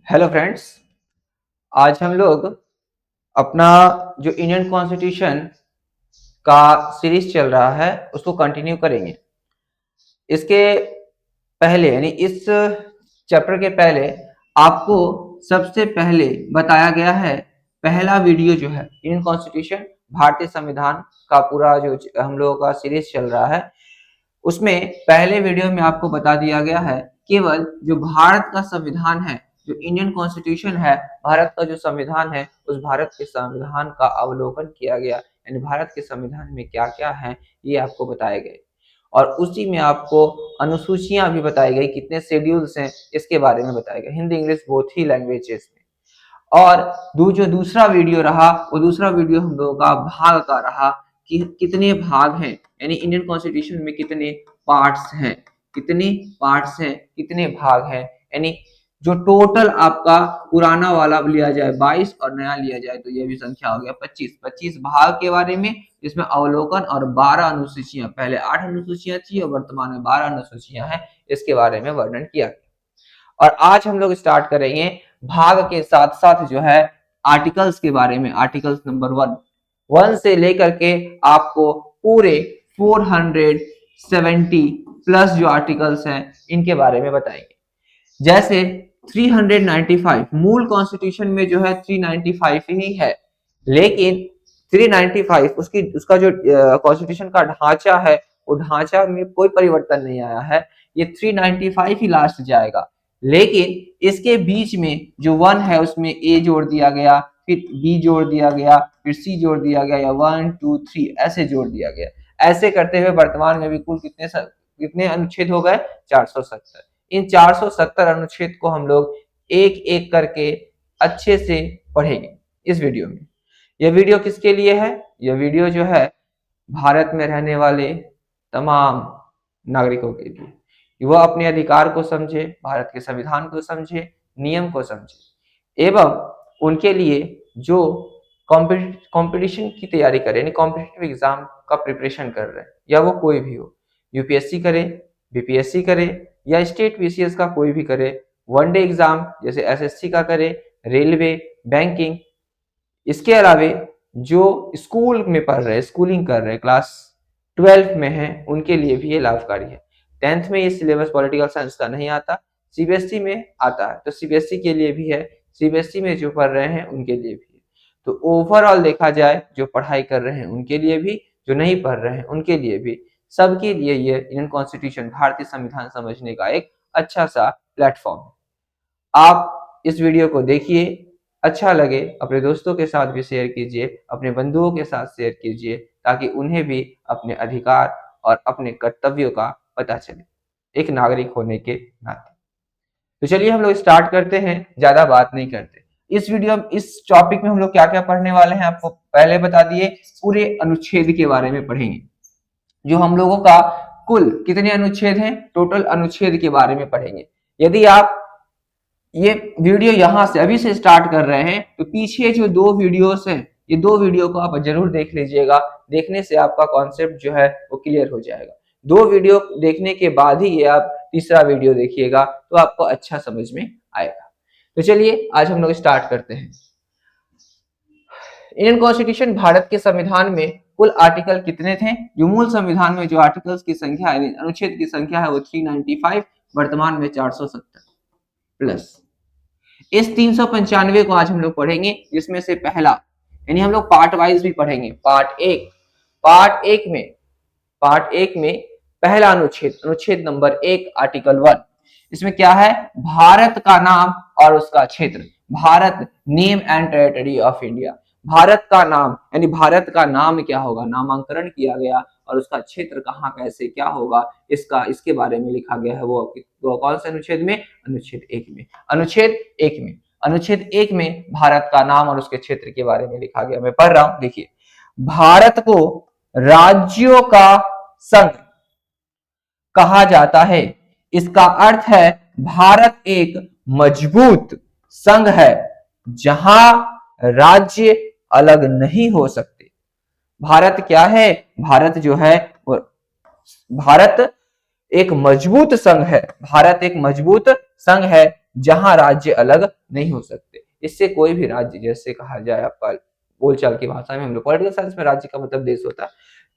Hello friends, आज हम लोग अपना जो इंडियन कॉन्स्टिट्यूशन का सीरीज चल रहा है उसको कंटिन्यू करेंगे। इसके पहले यानी इस चैप्टर के पहले आपको सबसे पहले बताया गया है, पहला वीडियो जो है इंडियन कॉन्स्टिट्यूशन भारतीय संविधान का पूरा जो हम लोगों का सीरीज चल रहा है उसमें पहले वीडियो में आपको बता दिया गया है केवल जो भारत का संविधान है, जो इंडियन कॉन्स्टिट्यूशन है, भारत का जो संविधान है उस भारत के संविधान का अवलोकन किया गया। यानी भारत के संविधान में क्या क्या है ये आपको बताए गए और उसी में आपको अनुसूचियां भी बताई गई, कितने शेड्यूल्स हैं इसके बारे में बताया गया, हिंदी इंग्लिश बोथ ही लैंग्वेजेस में। और जो दूसरा वीडियो रहा वो दूसरा वीडियो हम लोगों का भाग का रहा कि कितने भाग हैं, यानी इंडियन कॉन्स्टिट्यूशन में कितने पार्ट्स हैं, कितने भाग हैं। यानी जो टोटल आपका पुराना वाला लिया जाए 22 और नया लिया जाए तो ये भी संख्या हो गया 25 भाग के बारे में, जिसमें अवलोकन और 12 अनुसूचियां, पहले 8 अनुसूचियां थी और वर्तमान में 12 अनुसूचियां हैं, इसके बारे में वर्णन किया गया। और आज हम लोग स्टार्ट करेंगे भाग के साथ साथ जो है आर्टिकल्स के बारे में। आर्टिकल्स नंबर 1 से लेकर के आपको पूरे 470 प्लस जो आर्टिकल्स हैं इनके बारे में बताएंगे। जैसे 395 मूल कॉन्स्टिट्यूशन में जो है 395 ही है, लेकिन 395 उसका जो कॉन्स्टिट्यूशन का ढांचा है वो ढांचा में कोई परिवर्तन नहीं आया है, ये 395 ही लास्ट जाएगा। लेकिन इसके बीच में जो 1 है उसमें ए जोड़ दिया गया, फिर बी जोड़ दिया गया, फिर सी जोड़ दिया गया, या 1 2 3 ऐसे जोड़ दिया गया। ऐसे करते हुए वर्तमान में भी कुल कितने अनुच्छेद हो गए? 470। इन 470 अनुच्छेद को हम लोग एक एक करके अच्छे से पढ़ेंगे इस वीडियो में। यह वीडियो किसके लिए है? यह वीडियो जो है भारत में रहने वाले तमाम नागरिकों के लिए, वह अपने अधिकार को समझे, भारत के संविधान को समझे, नियम को समझे, एवं उनके लिए जो कंपटीशन की तैयारी करे, यानी कॉम्पिटिटिव एग्जाम का प्रिपरेशन कर रहे हैं, या वो कोई भी हो, यूपीएससी करे, बीपीएससी करे, या स्टेट बीसीएस का कोई भी करे, वनडे एग्जाम जैसे एसएससी का करे, रेलवे, बैंकिंग, इसके अलावे जो स्कूल में पढ़ रहे, स्कूलिंग कर रहे, क्लास 12 में है, उनके लिए भी ये लाभकारी है। 10th में ये सिलेबस पॉलिटिकल साइंस का नहीं आता, सीबीएसई में आता है, तो सीबीएसई के लिए भी है, सीबीएसई में जो पढ़ रहे हैं उनके लिए भी है। तो ओवरऑल देखा जाए, जो पढ़ाई कर रहे हैं उनके लिए भी, जो नहीं पढ़ रहे हैं उनके लिए भी, सबके लिए ये इंडियन कॉन्स्टिट्यूशन, भारतीय संविधान समझने का एक अच्छा सा प्लेटफॉर्म है। आप इस वीडियो को देखिए, अच्छा लगे अपने दोस्तों के साथ भी शेयर कीजिए, अपने बंधुओं के साथ शेयर कीजिए, ताकि उन्हें भी अपने अधिकार और अपने कर्तव्यों का पता चले एक नागरिक होने के नाते। तो चलिए हम लोग स्टार्ट करते हैं, ज्यादा बात नहीं करते। इस टॉपिक में हम लोग क्या क्या पढ़ने वाले हैं आपको पहले बता दिए। पूरे अनुच्छेद के बारे में पढ़ेंगे, जो हम लोगों का कुल कितने अनुच्छेद हैं, टोटल अनुच्छेद के बारे में पढ़ेंगे। यदि आप ये वीडियो यहां से अभी से स्टार्ट कर रहे हैं तो पीछे जो 2 वीडियोस हैं, ये 2 वीडियो को आप जरूर देख लीजिएगा। देखने से आपका कॉन्सेप्ट जो है वो क्लियर हो जाएगा। 2 वीडियो देखने के बाद ही ये आप तीसरा वीडियो देखिएगा तो आपको अच्छा समझ में आएगा। तो चलिए आज हम लोग स्टार्ट करते हैं। इंडियन कॉन्स्टिट्यूशन, भारत के संविधान में कुल आर्टिकल कितने थे? जो मूल संविधान में जो आर्टिकल्स की संख्या है, अनुच्छेद की संख्या है वो 395, वर्तमान में 470 प्लस। इस 395 को आज हम लोग पढ़ेंगे, जिसमें से पहला, यानी हम लोग पार्ट वाइज भी पढ़ेंगे। पार्ट एक में पहला अनुच्छेद, अनुच्छेद नंबर 1 आर्टिकल 1, इसमें क्या है? भारत का नाम और उसका क्षेत्र। Bharat, name and territory of India. Bharat का नाम, यानी भारत का नाम क्या होगा, नामांकरण किया गया, और उसका क्षेत्र कहाँ कैसे क्या होगा, इसके बारे में लिखा गया है। वो कौन से अनुच्छेद में? अनुच्छेद 1 में। अनुच्छेद 1 में भारत का नाम और उसके क्षेत्र के बारे में लिखा गया। मैं पढ़ रहा हूं, देखिए। भारत को राज्यों का संघ कहा जाता है। इसका अर्थ है भारत एक मजबूत संघ है जहां राज्य अलग नहीं हो सकते। भारत क्या है? भारत जो है, भारत एक मजबूत संघ है, भारत एक मजबूत संघ है जहां राज्य अलग नहीं हो सकते। इससे कोई भी राज्य, जैसे कहा जाए आपका बोलचाल की भाषा में, हम लोग पॉलिटिकल साइंस में राज्य का मतलब देश होता है,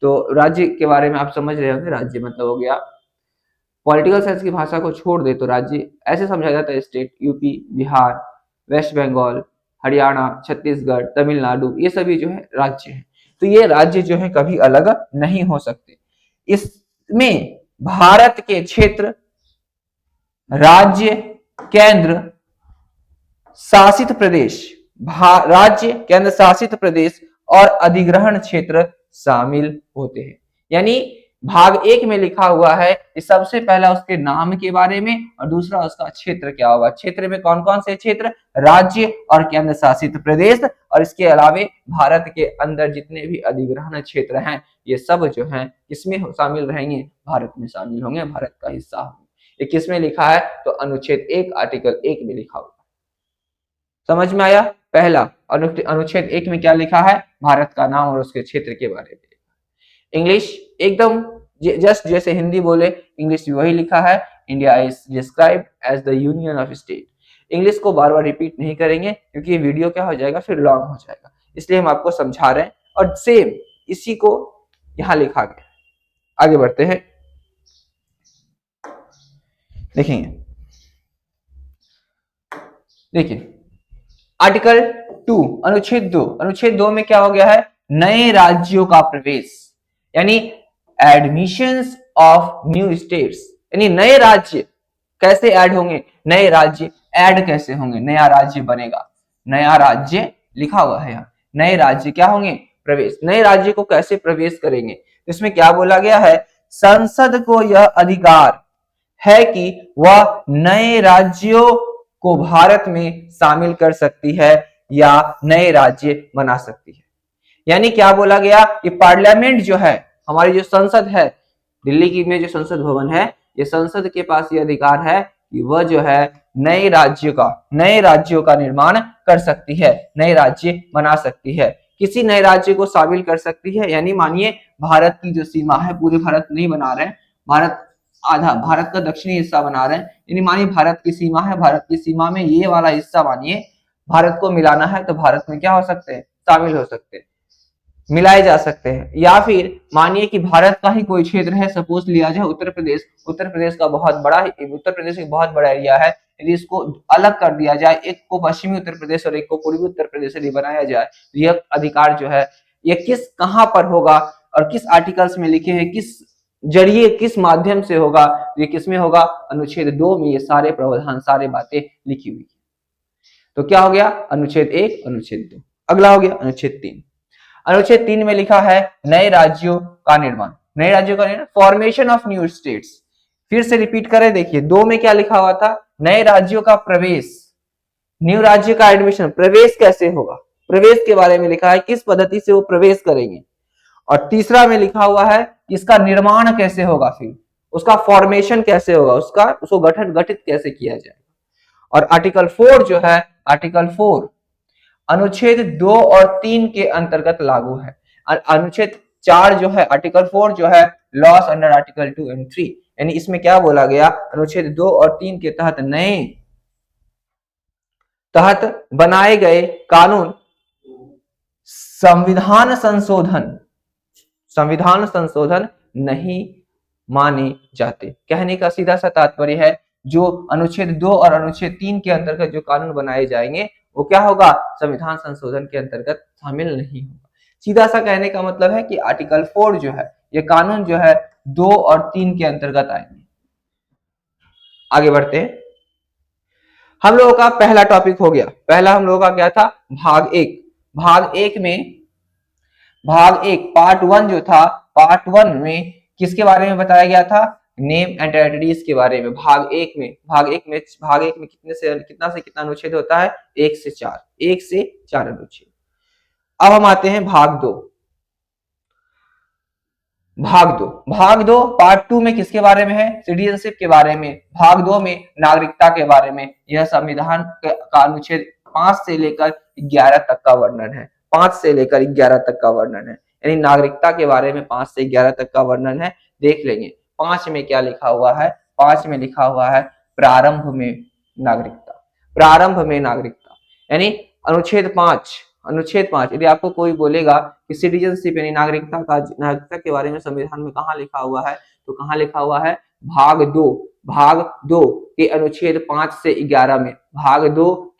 तो राज्य के बारे में आप समझ रहे होंगे, राज्य मतलब हो गया, पॉलिटिकल साइंस की भाषा को छोड़ दे तो राज्य ऐसे समझा जाता है state, UP, Bihar, west Bengal, Haryana, Chhattisgarh, Tamil Nadu, ये सभी जो है राज्य है। तो ये राज्य जो है कभी अलग नहीं हो सकते। इसमें भारत के क्षेत्र, राज्य, केंद्र शासित प्रदेश, राज्य, केंद्र शासित प्रदेश और अधिग्रहण क्षेत्र शामिल होते हैं। यानी भाग 1 में लिखा हुआ है कि सबसे पहला उसके नाम के बारे में और दूसरा उसका क्षेत्र क्या होगा। क्षेत्र में कौन कौन से क्षेत्र, राज्य और केंद्र शासित प्रदेश, और इसके अलावे भारत के अंदर जितने भी अधिग्रहण क्षेत्र हैं ये सब जो हैं किसमें शामिल रहेंगे, भारत में शामिल होंगे, भारत का हिस्सा होंगे। ये किसमें लिखा है, तो अनुच्छेद 1 आर्टिकल 1 में लिखा हुआ। समझ में आया। पहला अनुच्छेद 1 में क्या लिखा है, भारत का नाम और उसके क्षेत्र के बारे में। इंग्लिश एकदम जस्ट जैसे हिंदी बोले इंग्लिश वही लिखा है, India is described as the union of state. English को बार बार रिपीट नहीं करेंगे क्योंकि ये वीडियो क्या हो जाएगा, फिर लॉन्ग हो जाएगा, इसलिए हम आपको समझा रहे हैं। और सेम इसी को यहां लिखा गया। आगे बढ़ते हैं, देखेंगे, देखिए आर्टिकल 2 अनुच्छेद 2, अनुच्छेद 2 में क्या हो गया है, नए राज्यों का प्रवेश, यानी एडमिशंस ऑफ न्यू स्टेट्स, यानी नए राज्य कैसे ऐड होंगे, नए राज्य ऐड कैसे होंगे, नया राज्य बनेगा, नया राज्य लिखा हुआ है यहाँ, नए राज्य क्या होंगे, प्रवेश, नए राज्य को कैसे प्रवेश करेंगे। इसमें क्या बोला गया है, संसद को यह अधिकार है कि वह नए राज्यों को भारत में शामिल कर सकती है या नए राज्य बना सकती है। यानी क्या बोला गया कि पार्लियामेंट जो है, हमारी जो संसद है, दिल्ली की में जो संसद भवन है, ये संसद के पास ये अधिकार है कि वह जो है नए राज्यों का निर्माण कर सकती है, नए राज्य बना सकती है, किसी नए राज्य को शामिल कर सकती है। यानी मानिए भारत की जो सीमा है, पूरे भारत नहीं बना रहे हैं, भारत आधा, भारत का दक्षिणी हिस्सा बना रहे हैं, यानी मानिए भारत की सीमा है, भारत की सीमा में ये वाला हिस्सा मानिए भारत को मिलाना है, तो भारत में क्या हो सकते हैं, शामिल हो सकते हैं, मिलाए जा सकते हैं। या फिर मानिए कि भारत का ही कोई क्षेत्र है, सपोज लिया जाए उत्तर प्रदेश, उत्तर प्रदेश का बहुत बड़ा, उत्तर प्रदेश एक बहुत बड़ा एरिया है, यदि इसको अलग कर दिया जाए, एक को पश्चिमी उत्तर प्रदेश और एक को पूर्वी उत्तर प्रदेश यदि बनाया जाए, तो यह अधिकार जो है ये किस कहां पर होगा और किस आर्टिकल्स में लिखे हैं, किस जरिए, किस माध्यम से होगा, ये किसमें होगा, अनुच्छेद 2 में ये सारे प्रावधान, सारे बातें लिखी हुई है। तो क्या हो गया, अनुच्छेद 1, अनुच्छेद 2। अगला हो गया अनुच्छेद 3। अनुच्छेद 3 में लिखा है नए राज्यों का निर्माण, नए राज्यों का निर्माण, फॉर्मेशन ऑफ न्यू स्टेट्स। फिर से रिपीट करें, देखिए 2 में क्या लिखा हुआ था, नए राज्यों का प्रवेश, न्यू राज्य का एडमिशन, प्रवेश कैसे होगा, प्रवेश के बारे में लिखा है, किस पद्धति से वो प्रवेश करेंगे। और तीसरा में लिखा हुआ है इसका निर्माण कैसे होगा, फिर उसका फॉर्मेशन कैसे होगा, उसको गठित कैसे किया जाएगा। और आर्टिकल 4 जो है, आर्टिकल 4 अनुच्छेद 2 और 3 के अंतर्गत लागू है। अनुच्छेद 4 जो है, आर्टिकल 4 जो है, लॉस अंडर आर्टिकल 2 एंड 3, यानी इसमें क्या बोला गया, अनुच्छेद 2 और 3 के तहत बनाए गए कानून संविधान संशोधन नहीं माने जाते। कहने का सीधा सा तात्पर्य है, जो अनुच्छेद 2 और अनुच्छेद 3 के अंतर्गत जो कानून बनाए जाएंगे वो क्या होगा, संविधान संशोधन के अंतर्गत शामिल नहीं होगा। सीधा सा कहने का मतलब है कि आर्टिकल 4 जो है, ये कानून जो है 2 और 3 के अंतर्गत आएंगे। आगे बढ़ते हैं, हम लोगों का पहला टॉपिक हो गया, पहला हम लोगों का क्या था, भाग 1। भाग 1 में, भाग 1 पार्ट 1 जो था, पार्ट 1 में किसके बारे में बताया गया था, नेम एंड टेरिटरीज के बारे में। भाग 1 में कितना से कितना अनुच्छेद होता है, 1 से 4 अनुच्छेद। अब हम आते हैं भाग 2। भाग 2 पार्ट 2 में किसके बारे में है, सिटीजनशिप के बारे में। भाग 2 में नागरिकता के बारे में। यह संविधान का अनुच्छेद 5 से लेकर 11 तक का वर्णन है, 5 से लेकर 11 तक का वर्णन है, यानी नागरिकता के बारे में 5 से 11 तक का वर्णन है, देख लेंगे। 5 में क्या लिखा हुआ है? 5 में लिखा हुआ है प्रारंभ में नागरिकता। प्रारंभ में नागरिकता यानी अनुच्छेद 5 यदि आपको कोई बोलेगा कि सिटीजनशिप यानी नागरिकता के बारे में संविधान में कहाँ लिखा हुआ है, तो कहाँ लिखा हुआ है? भाग 2 के अनुच्छेद 5 से 11 में, भाग 2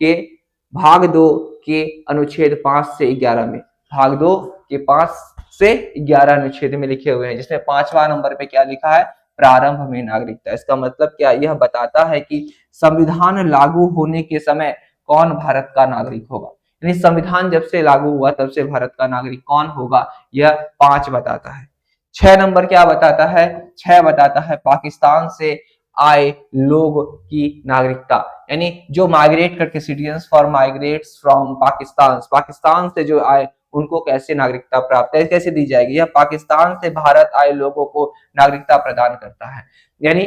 के अनुच्छेद 5 से 11 में, भाग 2 के 5 से 11 अनुच्छेद में लिखे हुए हैं, जिसमें 5वां नंबर पे क्या लिखा है? प्रारंभ में नागरिकता। इसका मतलब क्या? यह बताता है कि संविधान लागू होने के समय कौन भारत का नागरिक होगा, यानी संविधान जब से लागू हुआ तब से भारत का नागरिक कौन होगा, यह 5 बताता है। 6 नंबर क्या बताता है? 6 बताता है पाकिस्तान से आए लोग की नागरिकता, यानी जो माइग्रेट करके citizens for migrates from Pakistan से जो आए उनको कैसे नागरिकता प्राप्त है, कैसे दी जाएगी? यह पाकिस्तान से भारत आए लोगों को नागरिकता प्रदान करता है। यानी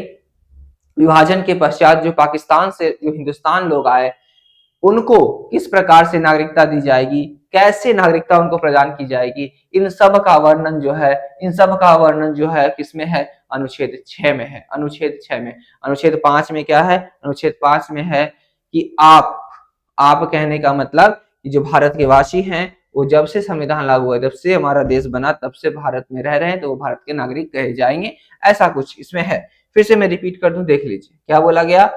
विभाजन के पश्चात जो पाकिस्तान से जो हिंदुस्तान लोग आए उनको किस प्रकार से नागरिकता दी जाएगी, कैसे नागरिकता उनको प्रदान की जाएगी, इन सब का वर्णन जो है किसमें है? अनुच्छेद 6 में है। अनुच्छेद 5 में क्या है? अनुच्छेद 5 में है कि आप कहने का मतलब कि जो भारत के वासी हैं वो जब से संविधान लागू हुआ, जब से हमारा देश बना तब से भारत में रह रहे हैं तो वो भारत के नागरिक कहे जाएंगे, ऐसा कुछ इसमें है। फिर से मैं रिपीट कर दूं, देख लीजिए क्या बोला गया।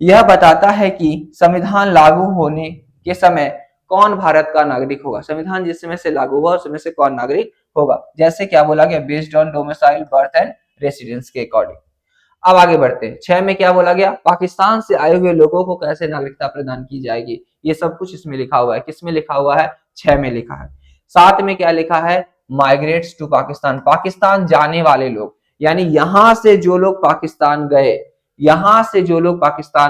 यह बताता है कि संविधान लागू होने के समय कौन भारत का नागरिक होगा, संविधान जिस समय से लागू हुआ उस समय से कौन नागरिक होगा। जैसे क्या बोला गया? Based on domicile, birth and residence के अकॉर्डिंग। अब आगे बढ़ते हैं। 6 में क्या बोला गया? पाकिस्तान से आए हुए लोगों को कैसे नागरिकता प्रदान की जाएगी, ये सब कुछ इसमें लिखा हुआ है। किसमें लिखा हुआ है? 6 में लिखा है। 7 में क्या लिखा है? माइग्रेट्स टू पाकिस्तान, पाकिस्तान जाने वाले लोग, यानी यहां से जो लोग पाकिस्तान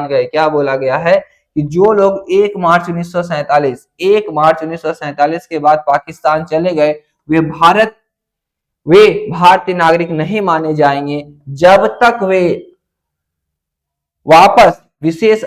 गए, क्या बोला गया है कि जो लोग 1 मार्च 1947 के बाद पाकिस्तान चले गए वे भारतीय नागरिक नहीं माने जाएंगे जब तक वे वापस विशेष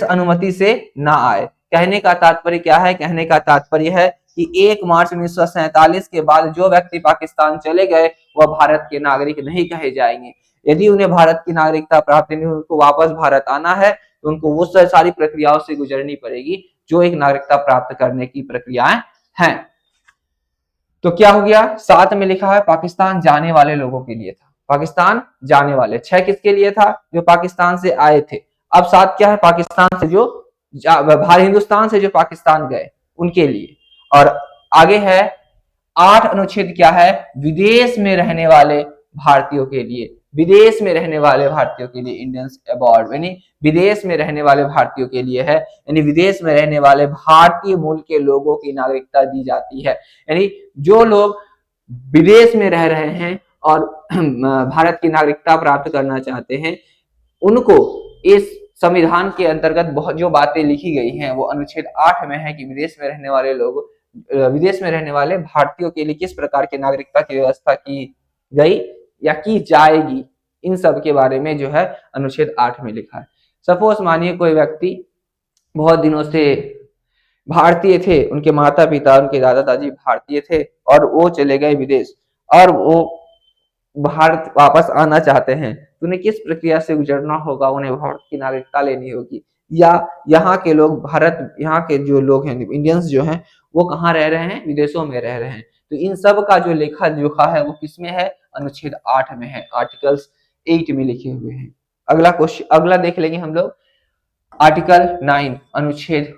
अनुमति से ना आए। कहने का तात्पर्य क्या है? कहने का तात्पर्य है कि 1 मार्च 1947 के बाद जो व्यक्ति पाकिस्तान चले गए वह भारत के नागरिक नहीं कहे जाएंगे। यदि उन्हें भारत की नागरिकता प्राप्त नहीं, उनको वापस भारत आना है तो उनको वो सारी प्रक्रियाओं से गुजरनी पड़ेगी जो एक नागरिकता प्राप्त करने की प्रक्रियाएं हैं। तो क्या हो गया? 7 में लिखा है पाकिस्तान जाने वाले लोगों के लिए था, पाकिस्तान जाने वाले। 6 किसके लिए था? जो पाकिस्तान से आए थे। अब 7 क्या है? पाकिस्तान से जो हिंदुस्तान से जो पाकिस्तान गए उनके लिए। और आगे है 8 अनुच्छेद क्या है? विदेश में रहने वाले भारतीयों के लिए, इंडियंस अबॉर्ड, यानी विदेश में रहने वाले भारतीयों के लिए है, यानी विदेश में रहने वाले भारतीय मूल के लोगों की नागरिकता दी जाती है। यानी जो लोग विदेश में रह रहे हैं और भारत की नागरिकता प्राप्त करना चाहते हैं उनको इस संविधान के अंतर्गत बहुत जो बातें लिखी गई हैं वो अनुच्छेद 8 में है कि विदेश में रहने वाले भारतीयों के लिए किस प्रकार की नागरिकता की व्यवस्था की गई या की जाएगी, इन सब के बारे में जो है अनुच्छेद 8 में लिखा है। सपोज मानिए कोई व्यक्ति बहुत दिनों से भारतीय थे, उनके माता पिता उनके दादा दादी भारतीय थे और वो चले गए विदेश और वो भारत वापस आना चाहते हैं तो उन्हें किस प्रक्रिया से गुजरना होगा? उन्हें भारत की नागरिकता लेनी होगी या यहाँ के जो लोग हैं इंडियंस जो हैं वो कहाँ रह रहे हैं? विदेशों में रह रहे हैं। तो इन सब का जो लेखा जोखा है वो किसमें है? अनुच्छेद 8 में है, आर्टिकल्स 8 में लिखे हुए हैं। अगला देख लेंगे हम लोग आर्टिकल 9 अनुच्छेद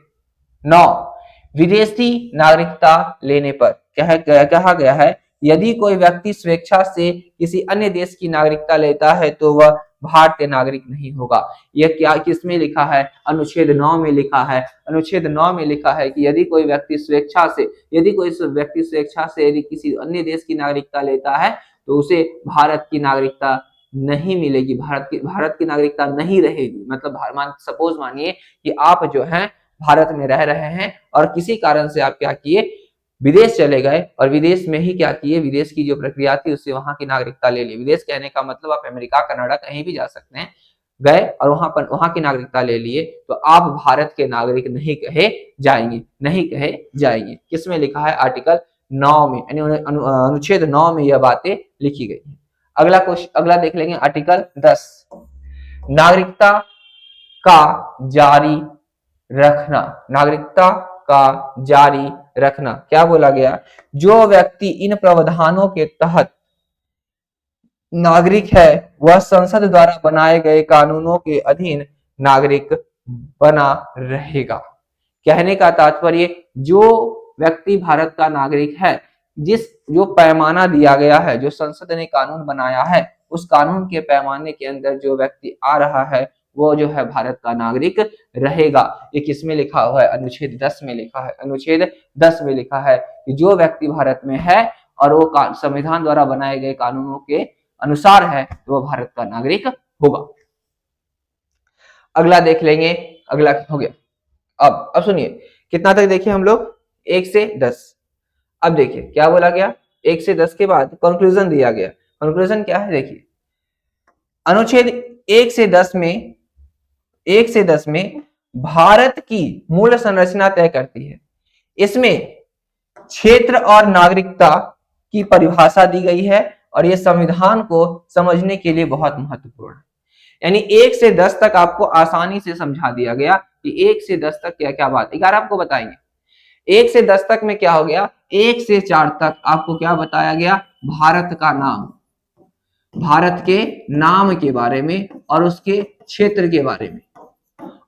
9 विदेशी नागरिकता लेने पर कहा गया है यदि कोई व्यक्ति स्वेच्छा से किसी अन्य देश की नागरिकता लेता है तो वह भारतीय नागरिक नहीं होगा। यह क्या किसमें लिखा है? अनुच्छेद 9 में लिखा है। अनुच्छेद 9 में लिखा है कि यदि कोई व्यक्ति स्वेच्छा से यदि किसी अन्य देश की नागरिकता लेता है तो उसे भारत की नागरिकता नहीं मिलेगी, भारत की नागरिकता नहीं रहेगी। मतलब सपोज मानिए कि आप जो है भारत में रह रहे हैं और किसी कारण से आप क्या किए? विदेश चले गए और विदेश में ही क्या किए? विदेश की जो प्रक्रिया थी उससे वहां की नागरिकता ले ली। विदेश कहने का मतलब आप अमेरिका, कनाडा कहीं भी जा सकते हैं। गए और वहां की नागरिकता ले लिए तो आप भारत के नागरिक नहीं कहे जाएंगे। किसमें लिखा है? आर्टिकल 9 में, यानी अनुच्छेद 9 में यह बातें लिखी गई है। अगला देख लेंगे आर्टिकल 10, नागरिकता का जारी रखना। नागरिकता का जारी रखना क्या बोला गया? जो व्यक्ति इन प्रावधानों के तहत नागरिक है वह संसद द्वारा बनाए गए कानूनों के अधीन नागरिक बना रहेगा। कहने का तात्पर्य, जो व्यक्ति भारत का नागरिक है, जो पैमाना दिया गया है, जो संसद ने कानून बनाया है, उस कानून के पैमाने के अंदर जो व्यक्ति आ रहा है वो जो है भारत का नागरिक रहेगा। ये किसमें लिखा हुआ है? अनुच्छेद 10 में लिखा है। अनुच्छेद 10 में लिखा है कि जो व्यक्ति भारत में है और वो संविधान द्वारा बनाए गए कानूनों के अनुसार है तो वह भारत का नागरिक होगा। अगला देख लेंगे, अगला हो गया। अब सुनिए, कितना तक देखिए हम लोग? 1 से 10। अब देखिए क्या बोला गया, 1 से 10 के बाद कंक्लूजन दिया गया। कंक्लूजन क्या है? देखिए, अनुच्छेद 1 से 10 में भारत की मूल संरचना तय करती है। इसमें क्षेत्र और नागरिकता की परिभाषा दी गई है और यह संविधान को समझने के लिए बहुत महत्वपूर्ण है। यानी 1 से 10 तक आपको आसानी से समझा दिया गया कि 1 से 10 तक क्या क्या बात, 11 आपको बताएंगे। 1 से 10 तक में क्या हो गया? 1 से 4 तक आपको क्या बताया गया? भारत का नाम, भारत के नाम के बारे में और उसके क्षेत्र के बारे में।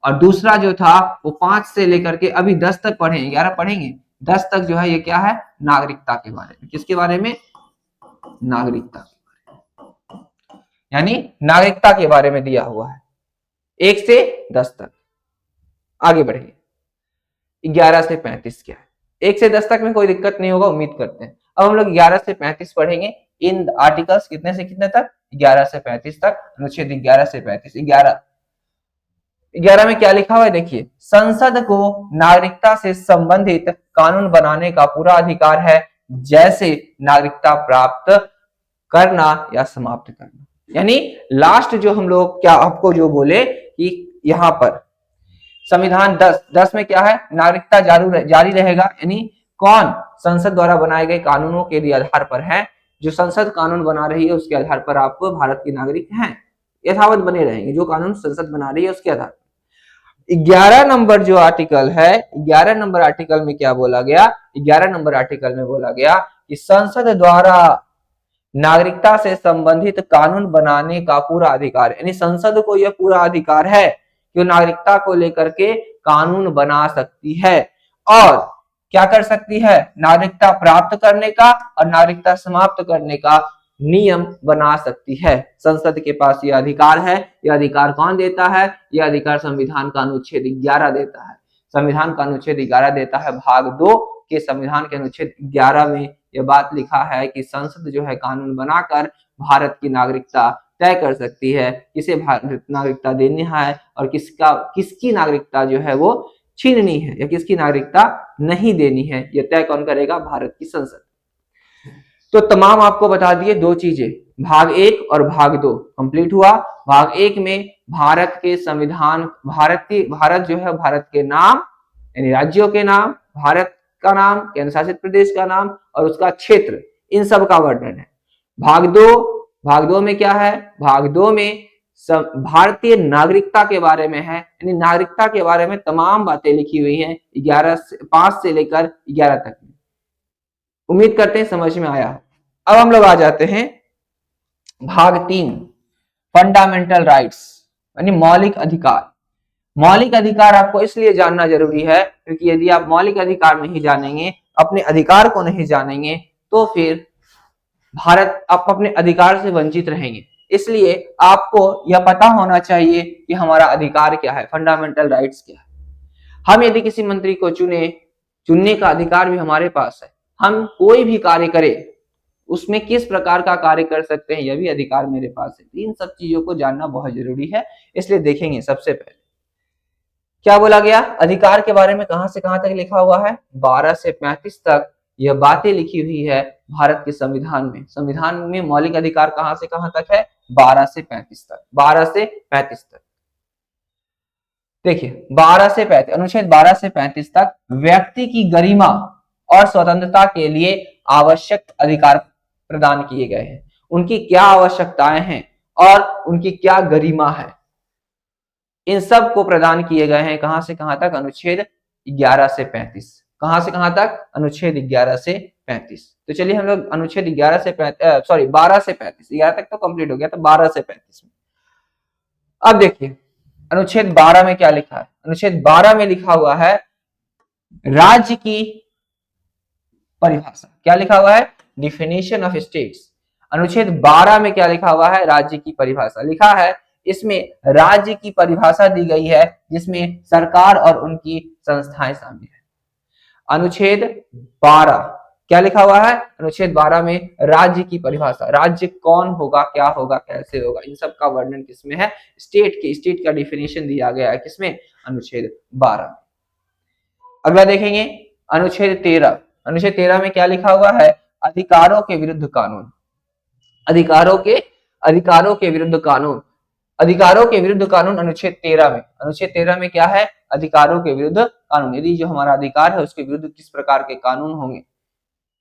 और दूसरा जो था वो 5 से लेकर के अभी 10 तक पढ़ेंगे, 11 पढ़ेंगे, 10 तक जो है ये क्या है? नागरिकता के बारे में। किसके बारे में? नागरिकता के बारे में, यानी नागरिकता के बारे में दिया हुआ है 1 से 10 तक। आगे बढ़िए, 11 से 35 क्या है? 1 से 10 तक में कोई दिक्कत नहीं होगा, उम्मीद करते हैं। अब हम लोग 11 से 35 पढ़ेंगे। इन आर्टिकल्स कितने से कितने तक? 11 से 35 तक। अनुच्छेद 11 से 35। 11 में क्या लिखा हुआ है? देखिए, संसद को नागरिकता से संबंधित कानून बनाने का पूरा अधिकार है, जैसे नागरिकता प्राप्त करना या समाप्त करना। यानी लास्ट जो हम लोग क्या आपको जो बोले कि यहां पर संविधान 10 में क्या है? नागरिकता जारी रहेगा। यानी कौन? संसद द्वारा बनाए गए कानूनों के लिए आधार पर है। जो संसद कानून बना रही है उसके आधार पर आप भारत के नागरिक हैं, यथावत बने रहेंगे। जो कानून संसद बना रही है उसके आधार पर। 11 नंबर जो आर्टिकल है, 11 नंबर आर्टिकल में क्या बोला गया? 11 नंबर आर्टिकल में बोला गया कि संसद द्वारा नागरिकता से संबंधित कानून बनाने का पूरा अधिकार, यानी संसद को यह पूरा अधिकार है कि नागरिकता को लेकर के कानून बना सकती है और क्या कर सकती है? नागरिकता प्राप्त करने का और नागरिकता समाप्त करने का नियम बना सकती है। संसद के पास यह अधिकार है। यह अधिकार कौन देता है? यह अधिकार संविधान का अनुच्छेद 11 देता है। संविधान का अनुच्छेद 11 देता है। भाग 2 के संविधान के अनुच्छेद 11 में यह बात लिखा है कि संसद जो है कानून बनाकर भारत की नागरिकता तय कर सकती है, किसे भारत नागरिकता देनी है और किसकी नागरिकता जो है वो छीननी है या किसकी नागरिकता नहीं देनी है। यह तय कौन करेगा? भारत की संसद। तो तमाम आपको बता दिए 2 चीजें, भाग 1 और भाग 2 कंप्लीट हुआ। भाग 1 में भारत के संविधान, भारत जो है भारत के नाम यानी राज्यों के नाम, भारत का नाम, केंद्र शासित प्रदेश का नाम और उसका क्षेत्र, इन सब का वर्णन है। भाग 2 में क्या है? भाग 2 में भारतीय नागरिकता के बारे में है, यानी नागरिकता के बारे में तमाम बातें लिखी हुई हैं 5 से लेकर 11 तक। उम्मीद करते हैं समझ में आया। अब हम लोग आ जाते हैं भाग 3, फंडामेंटल राइट्स यानी मौलिक अधिकार। मौलिक अधिकार आपको इसलिए जानना जरूरी है क्योंकि यदि आप मौलिक अधिकार नहीं जानेंगे, अपने अधिकार को नहीं जानेंगे, तो फिर भारत आप अपने अधिकार से वंचित रहेंगे। इसलिए आपको यह पता होना चाहिए कि हमारा अधिकार क्या है, फंडामेंटल राइट्स क्या है। हम यदि किसी मंत्री को चुनने का अधिकार भी हमारे पास है। हम कोई भी कार्य करें उसमें किस प्रकार का कार्य कर सकते हैं, यह भी अधिकार मेरे पास है। इन सब चीजों को जानना बहुत जरूरी है। इसलिए देखेंगे सबसे पहले क्या बोला गया अधिकार के बारे में, कहां से कहां तक लिखा हुआ है? 12 से 35 तक यह बातें लिखी हुई है भारत के संविधान में। संविधान में मौलिक अधिकार कहां से कहां तक है? 12 से 35 तक। 12 से 35 तक देखिए, 12 से 35, अनुच्छेद 12 से 35 तक व्यक्ति की गरिमा और स्वतंत्रता के लिए आवश्यक अधिकार प्रदान किए गए हैं। उनकी क्या आवश्यकताएं हैं और उनकी क्या गरिमा है, इन सब को प्रदान किए गए हैं। कहां से कहां तक? अनुच्छेद 11 से 35। कहां से कहां तक? अनुच्छेद 11 से 35। तो चलिए हम लोग अनुच्छेद 11 से 12 से 35, 11 तक तो कंप्लीट हो गया, तो 12 से 35 में अब देखिए अनुच्छेद 12 में क्या लिखा है। अनुच्छेद 12 में लिखा हुआ है राज्य की परिभाषा। क्या लिखा हुआ है? Definition of states. अनुच्छेद 12 में क्या लिखा हुआ है? राज्य की परिभाषा लिखा है। इसमें राज्य की परिभाषा दी गई है जिसमें सरकार और उनकी संस्थाएं शामिल है। अनुच्छेद 12 क्या लिखा हुआ है? अनुच्छेद 12 में राज्य की परिभाषा, राज्य कौन होगा, क्या होगा, कैसे होगा, इन सब का वर्णन किसमें है? स्टेट का डिफिनेशन दिया गया है किसमें? अनुच्छेद 12। अगला देखेंगे अनुच्छेद 13। अनुच्छेद 13 में क्या लिखा हुआ है? अधिकारों के विरुद्ध कानून। अधिकारों के विरुद्ध कानून। अधिकारों के विरुद्ध कानून अनुच्छेद 13 में। अनुच्छेद 13 में क्या है? अधिकारों के विरुद्ध कानून। यदि जो हमारा अधिकार है उसके विरुद्ध किस प्रकार के कानून होंगे,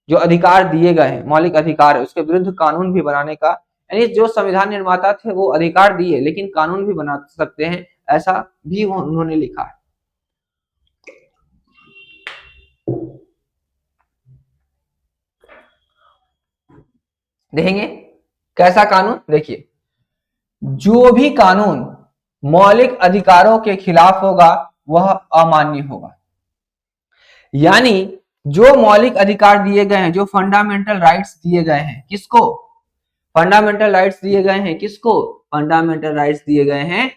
जो अधिकार दिए गए हैं, मौलिक अधिकार है, उसके विरुद्ध कानून भी बनाने का, यानी जो संविधान निर्माता थे वो अधिकार दिए लेकिन कानून भी बना सकते हैं, ऐसा भी उन्होंने लिखा है। देखेंगे कैसा कानून? देखिए, जो भी कानून मौलिक अधिकारों के खिलाफ होगा वह अमान्य होगा। यानी जो मौलिक अधिकार दिए गए हैं, जो फंडामेंटल राइट्स दिए गए हैं, किसको? फंडामेंटल राइट्स दिए गए हैं किसको? फंडामेंटल राइट्स दिए गए हैं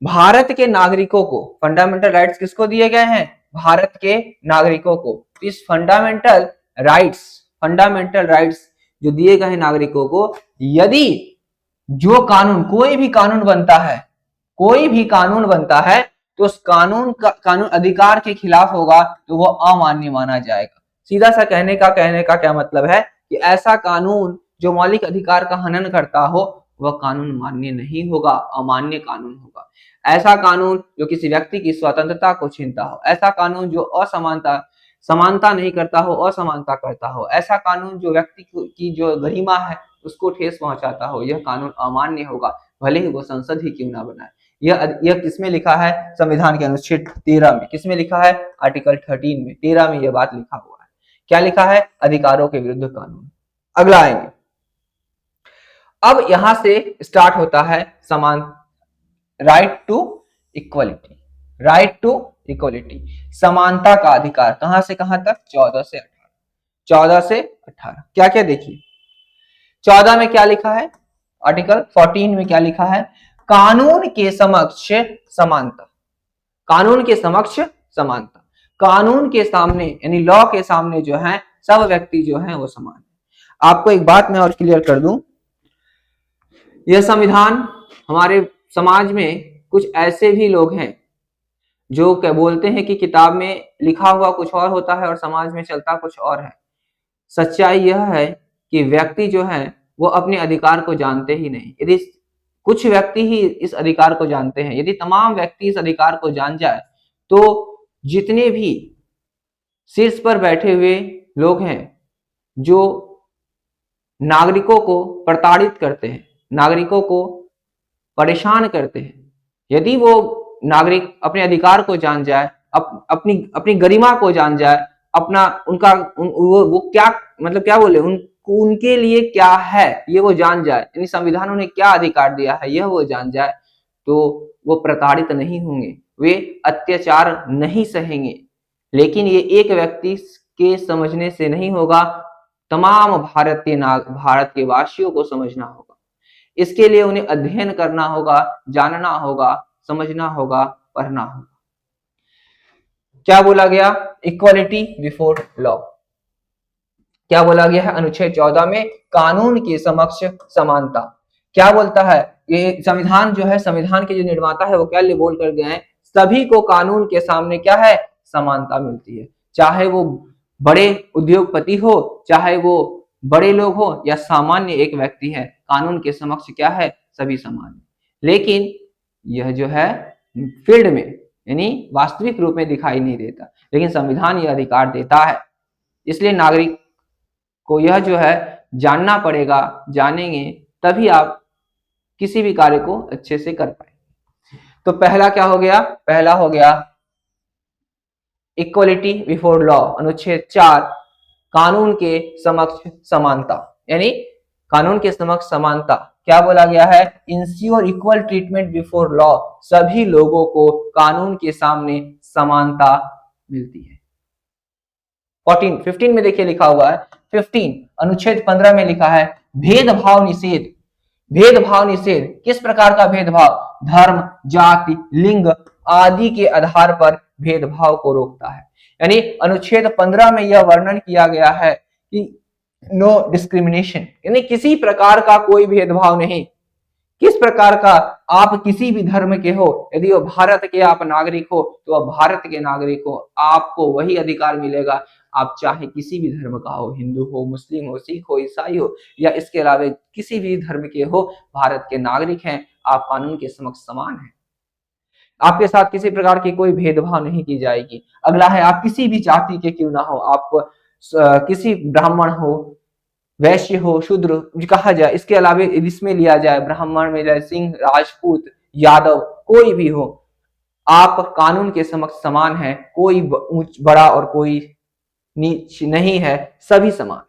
भारत के नागरिकों को। फंडामेंटल राइट्स किसको दिए गए हैं? भारत के नागरिकों को। इस फंडामेंटल राइट्स जो दिए गए हैं नागरिकों को, यदि जो कानून, कोई भी कानून बनता है तो उस कानून अधिकार के खिलाफ होगा तो वो अमान्य माना जाएगा। सीधा सा कहने का क्या मतलब है कि ऐसा कानून जो मौलिक अधिकार का हनन करता हो वह कानून मान्य नहीं होगा, अमान्य कानून होगा। ऐसा कानून जो किसी व्यक्ति की स्वतंत्रता को छीनता हो, ऐसा कानून जो समानता नहीं करता हो, असमानता करता हो, ऐसा कानून जो व्यक्ति की जो गरिमा है उसको ठेस पहुंचाता हो, यह कानून अमान्य होगा, भले ही वो संसद ही क्यों ना बनाए। यह किसमें लिखा है? संविधान के अनुच्छेद 13 में। किसमें लिखा है? आर्टिकल 13 में, 13 में यह बात लिखा हुआ है। क्या लिखा है? अधिकारों के विरुद्ध कानून। अगला आएंगे, अब यहां से स्टार्ट होता है समान, right to equality. Right to equality, समानता का अधिकार। कहां से कहां तक? 14 से 18। 14 से 18 क्या क्या देखिए। 14 में क्या लिखा है? आर्टिकल 14 में क्या लिखा है? कानून के समक्ष समानता। कानून के समक्ष समानता। कानून के सामने यानी लॉ के सामने जो है सब व्यक्ति जो है वो समान है। आपको एक बात मैं और क्लियर कर दूं, यह संविधान, हमारे समाज में कुछ ऐसे भी लोग हैं जो क्या बोलते हैं कि किताब में लिखा हुआ कुछ और होता है और समाज में चलता कुछ और है। सच्चाई यह है कि व्यक्ति जो है वो अपने अधिकार को जानते ही नहीं। यदि कुछ व्यक्ति ही इस अधिकार को जानते हैं, यदि तमाम व्यक्ति इस अधिकार को जान जाए तो जितने भी शीर्ष पर बैठे हुए लोग हैं जो नागरिकों को प्रताड़ित करते हैं, नागरिकों को परेशान करते हैं, यदि वो नागरिक अपने अधिकार को जान जाए, अपनी गरिमा को जान जाए, अपना उनका वो क्या मतलब क्या बोले, उनके लिए क्या है ये वो जान जाए, यानी संविधान उन्हें क्या अधिकार दिया है यह वो जान जाए, तो वो प्रताड़ित नहीं होंगे, वे अत्याचार नहीं सहेंगे। लेकिन ये एक व्यक्ति के समझने से नहीं होगा, तमाम भारत के वासियों को समझना होगा। इसके लिए उन्हें अध्ययन करना होगा, जानना होगा, समझना होगा, पढ़ना होगा। क्या बोला गया? Equality before law. क्या बोला गया है अनुच्छेद 14 में? कानून के समक्ष समानता। क्या बोलता है ये संविधान जो है, संविधान के जो निर्माता है वो क्या बोल कर गए हैं? सभी को कानून के सामने क्या है? समानता मिलती है। चाहे वो बड़े उद्योगपति हो, चाहे वो बड़े लोग हो या सामान्य एक व्यक्ति है, कानून के समक्ष क्या है? सभी समान है। लेकिन यह जो है फील्ड में यानी वास्तविक रूप में दिखाई नहीं देता, लेकिन संविधान यह अधिकार देता है। इसलिए नागरिक को यह जो है जानना पड़ेगा, जानेंगे तभी आप किसी भी कार्य को अच्छे से कर पाएंगे। तो पहला क्या हो गया? पहला हो गया इक्वलिटी बिफोर लॉ, अनुच्छेद 4, कानून के समक्ष समानता, यानी कानून के समक्ष समानता क्या बोला गया है? Ensure equal treatment before law, सभी लोगों को कानून के सामने समानता मिलती है। 15 में देखिए लिखा हुआ है, 15 अनुच्छेद 15 में लिखा है भेदभाव निषेध। भेदभाव निषेध, किस प्रकार का भेदभाव? धर्म, जाति, लिंग आदि के आधार पर भेदभाव को रोकता है। यानी अनुच्छेद 15 में यह वर्णन किया गया है कि नो डिस्क्रिमिनेशन, यानी किसी प्रकार का कोई भेदभाव नहीं। किस प्रकार का? आप किसी भी धर्म के हो, यदि वो भारत के आप नागरिक हो तो वह भारत के नागरिक हो, आपको वही अधिकार मिलेगा। आप चाहे किसी भी धर्म का हो, हिंदू हो, मुस्लिम हो, सिख हो, ईसाई हो या इसके अलावा किसी भी धर्म के हो, भारत के नागरिक हैं, आप कानून के समक्ष समान हैं। आपके साथ किसी प्रकार की कोई भेदभाव नहीं की जाएगी। अगला है, आप किसी भी जाति के क्यों ना हो, आप किसी ब्राह्मण हो, वैश्य हो, शूद्र कहा जाए, इसके अलावा इसमें लिया जाए ब्राह्मण में जाए सिंह, राजपूत, यादव, कोई भी हो, आप कानून के समक्ष समान है। कोई ऊंच बड़ा और कोई नीच नहीं है, सभी समान है।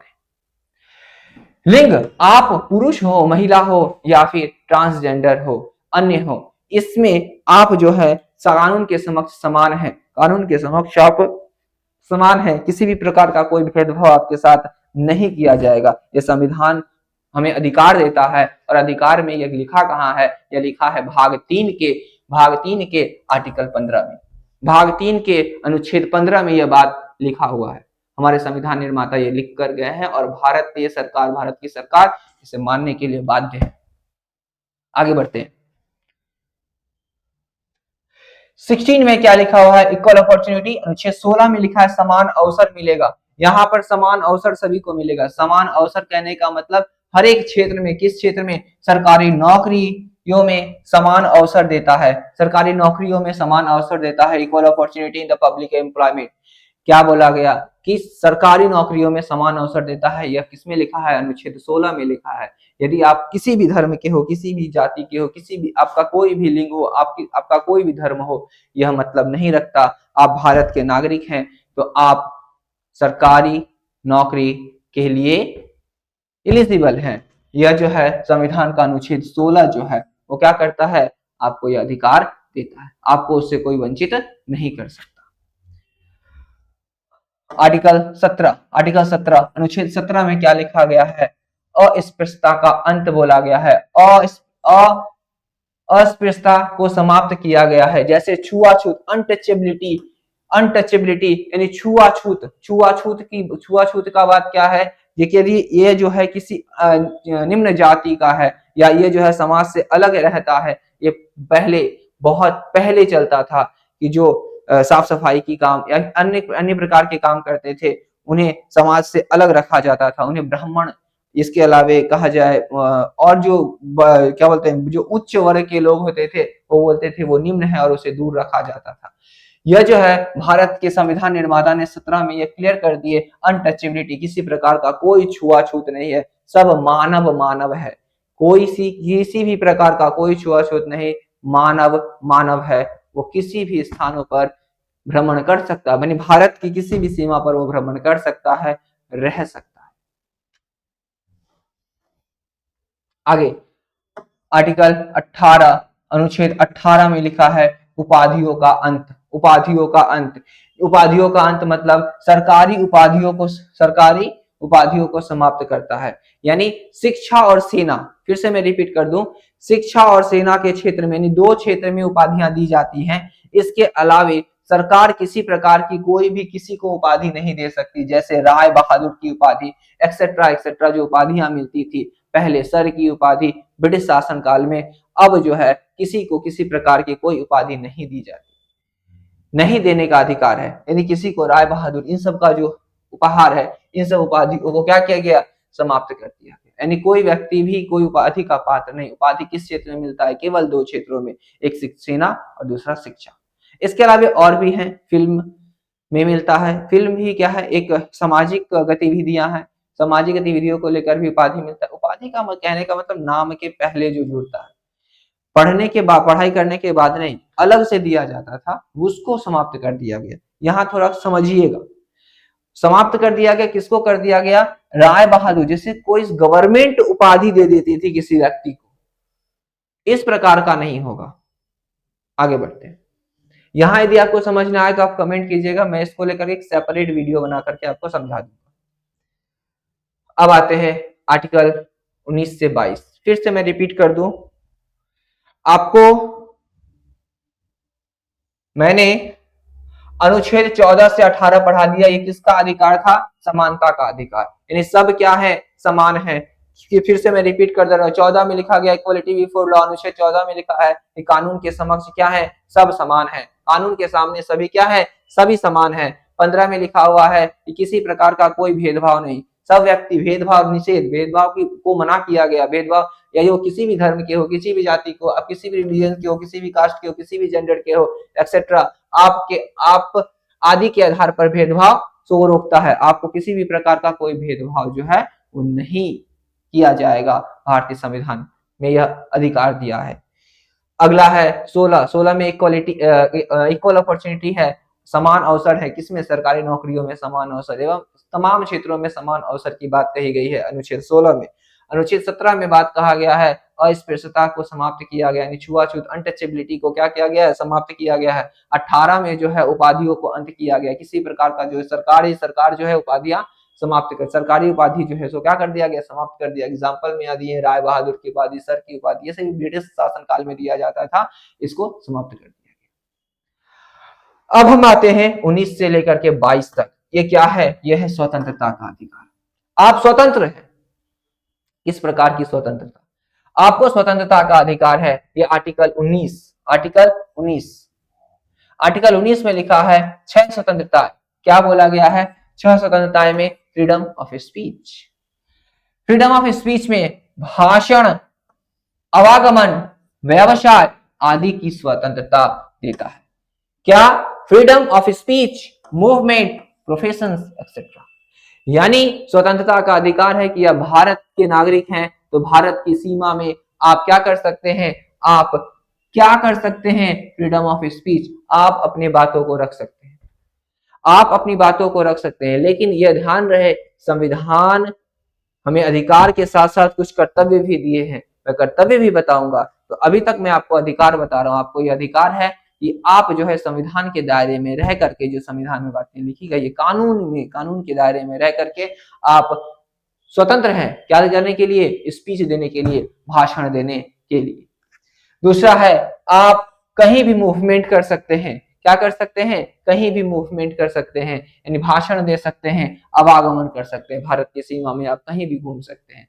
लिंग, आप पुरुष हो, महिला हो या फिर ट्रांसजेंडर हो, अन्य हो, इसमें आप जो है कानून के समक्ष समान है। कानून के समक्ष आप समान है, किसी भी प्रकार का कोई भेदभाव आपके साथ नहीं किया जाएगा। यह संविधान हमें अधिकार देता है, और अधिकार में यह लिखा कहाँ है? यह लिखा है भाग 3 के आर्टिकल 15 में, भाग 3 के अनुच्छेद 15 में यह बात लिखा हुआ है। हमारे संविधान निर्माता ये लिख कर गए हैं और भारत की सरकार इसे मानने के लिए बाध्य है। आगे बढ़ते हैं। 16 में क्या लिखा हुआ है? Equal opportunity. अनुच्छेद 16 में लिखा है समान अवसर मिलेगा। यहाँ पर समान अवसर सभी को मिलेगा। समान अवसर कहने का मतलब हर एक क्षेत्र में, किस क्षेत्र में? सरकारी नौकरियों में समान अवसर देता है, सरकारी नौकरियों में समान अवसर देता है। Equal opportunity in the public employment, क्या बोला गया कि सरकारी नौकरियों में समान अवसर देता है। यह किसमें लिखा है? अनुच्छेद 16 में लिखा है। यदि आप किसी भी धर्म के हो, किसी भी जाति के हो, किसी भी आपका कोई भी लिंग हो, आपका कोई भी धर्म हो, यह मतलब नहीं रखता। आप भारत के नागरिक हैं तो आप सरकारी नौकरी के लिए एलिजिबल हैं। यह जो है संविधान का अनुच्छेद 16 जो है वो क्या करता है? आपको यह अधिकार देता है, आपको उससे कोई वंचित नहीं कर सकता। आर्टिकल 17 अनुच्छेद 17 में क्या लिखा गया है? अस्पृश्यता का अंत बोला गया है। अस्पृश्यता को समाप्त किया गया है। जैसे छुआछूत, अनटचेबिलिटी यानी छुआछूत का बात क्या है? यदि ये जो है किसी निम्न जाति का है या ये जो है समाज से अलग रहता है, ये बहुत पहले चलता था कि जो साफ सफाई की काम या अन्य प्रकार के काम करते थे, उन्हें समाज से अलग रखा जाता था, उन्हें ब्राह्मण, इसके अलावे कहा जाए और जो क्या बोलते हैं, जो उच्च वर्ग के लोग होते थे वो बोलते थे वो निम्न है और उसे दूर रखा जाता था। यह जो है भारत के संविधान निर्माता ने 17 में यह क्लियर कर दिए, अनटचेबिलिटी, किसी प्रकार का कोई छुआछूत नहीं है, सब मानव है, किसी भी प्रकार का कोई छुआछूत नहीं, मानव है। वो किसी भी स्थानों पर भ्रमण कर सकता है, यानी भारत की किसी भी सीमा पर वो भ्रमण कर सकता है, रह सकता है। आगे आर्टिकल 18 अनुच्छेद 18 में लिखा है उपाधियों का अंत। उपाधियों का अंत मतलब सरकारी उपाधियों को समाप्त करता है। यानी शिक्षा और सेना, फिर से मैं रिपीट कर दूं, शिक्षा और सेना के क्षेत्र में, यानी 2 क्षेत्र में उपाधियां दी जाती हैं। इसके अलावे सरकार किसी प्रकार की कोई भी किसी को उपाधि नहीं दे सकती, जैसे राय बहादुर की उपाधि एक्सेट्रा जो उपाधियां मिलती थी पहले, सर की उपाधि ब्रिटिश शासन काल में, अब जो है किसी को किसी प्रकार की कोई उपाधि नहीं दी जाती, नहीं देने का अधिकार है। यदि किसी को राय बहादुर, इन सब का जो उपहार है, इन सब उपाधियों को क्या किया गया? समाप्त कर दिया गया। यानी कोई व्यक्ति भी कोई उपाधि का पात्र नहीं। उपाधि किस क्षेत्र में मिलता है? केवल 2 क्षेत्रों में, एक सेना और दूसरा शिक्षा। इसके अलावा और भी हैं, फिल्म में मिलता है। फिल्म ही क्या है? एक सामाजिक गतिविधियां हैं, सामाजिक गतिविधियों को लेकर भी उपाधि मिलता है। उपाधि का कहने का मतलब नाम के पहले जो जुड़ता है, पढ़ने के बाद, पढ़ाई करने के बाद नहीं, अलग से दिया जाता था, उसको समाप्त कर दिया गया। यहाँ थोड़ा समझिएगा, समाप्त कर दिया गया। किसको कर दिया गया? राय बहादुर। जैसे कोई गवर्नमेंट उपाधि दे देती थी किसी व्यक्ति को, इस प्रकार का नहीं होगा। आगे बढ़ते हैं। यहाँ यदि आपको समझ में आए तो आप कमेंट कीजिएगा, मैं इसको लेकर एक सेपरेट वीडियो बना करके आपको समझा दूंगा। अब आते हैं आर्टिकल 19 से 22। फिर से मैं रिपीट कर दूं आपको, मैंने अनुच्छेद 14 से 18 पढ़ा दिया। ये किसका अधिकार था? समानता का अधिकार, यानी सब क्या है? समान है। फिर से मैं रिपीट कर दे रहा हूँ, 14 में लिखा गया इक्वलिटी बिफोर लॉ, अनुच्छेद 14 में लिखा है कि कानून के समक्ष क्या है? सब समान है। कानून के सामने सभी क्या है? सभी समान है। 15 में लिखा हुआ है कि किसी प्रकार का कोई भेदभाव नहीं, सब व्यक्ति, भेदभाव निषेध, भेदभाव को मना किया गया। भेदभाव या वो किसी भी धर्म के हो, किसी भी जाति को, अब किसी भी रिलीजन के हो, किसी भी कास्ट के हो, किसी भी जेंडर के हो, एक्सेट्रा, आप आदि के आधार पर भेदभाव को रोकता है। आपको किसी भी प्रकार का कोई भेदभाव जो है वो नहीं किया जाएगा। भारतीय संविधान में यह अधिकार दिया है। अगला है 16 में इक्वलिटी, इक्वल अपॉर्चुनिटी है, समान अवसर है। किसमें? सरकारी नौकरियों में समान अवसर एवं तमाम क्षेत्रों में समान अवसर की बात कही गई है अनुच्छेद 16 में। अनुच्छेद 17 में बात कहा गया है अस्पृश्यता को समाप्त किया गया, यानी छुआछूत, अनटचेबिलिटी को क्या किया गया है? समाप्त किया गया है। 18 में जो है उपाधियों को अंत किया गया, किसी प्रकार का जो है सरकार जो है उपाधियां समाप्त कर, सरकारी उपाधि जो है सो क्या कर दिया गया? समाप्त कर दिया। एग्जाम्पल में आदि है राय बहादुर की उपाधि, सर की उपाधि, ये सभी ब्रिटिश शासन काल में दिया जाता था, इसको समाप्त कर दिया गया। अब हम आते हैं 19 से लेकर के 22 तक। ये क्या है? यह है स्वतंत्रता का अधिकार। आप स्वतंत्र हैं। किस प्रकार की स्वतंत्रता? आपको स्वतंत्रता का अधिकार है। ये आर्टिकल 19, आर्टिकल 19, आर्टिकल 19 में लिखा है 6 स्वतंत्रता। क्या बोला गया है? 6 स्वतंत्रताएं में freedom of speech, freedom of speech में भाषण, आवागमन, व्यवसाय आदि की स्वतंत्रता देता है। क्या? Freedom of speech, movement, professions etcetera. यानी स्वतंत्रता का अधिकार है कि आप भारत के नागरिक हैं तो भारत की सीमा में आप क्या कर सकते हैं? आप क्या कर सकते हैं? फ्रीडम ऑफ स्पीच, आप अपनी बातों को रख सकते हैं, आप अपनी बातों को रख सकते हैं। लेकिन यह ध्यान रहे, संविधान हमें अधिकार के साथ साथ कुछ कर्तव्य भी दिए हैं। मैं कर्तव्य भी बताऊंगा। तो अभी तक मैं आपको अधिकार बता रहा हूं। आपको यह अधिकार है कि आप जो है संविधान के दायरे में रह करके, जो संविधान में बातें लिखी गई है, कानून में, कानून के दायरे में रह करके आप स्वतंत्र हैं। क्या करने के लिए? स्पीच देने के लिए, भाषण देने के लिए। दूसरा है आप कहीं भी मूवमेंट कर सकते हैं। क्या कर सकते हैं? कहीं भी मूवमेंट कर सकते हैं, यानी भाषण दे सकते हैं, आवागमन कर सकते हैं। भारत की सीमा में आप कहीं भी घूम सकते हैं।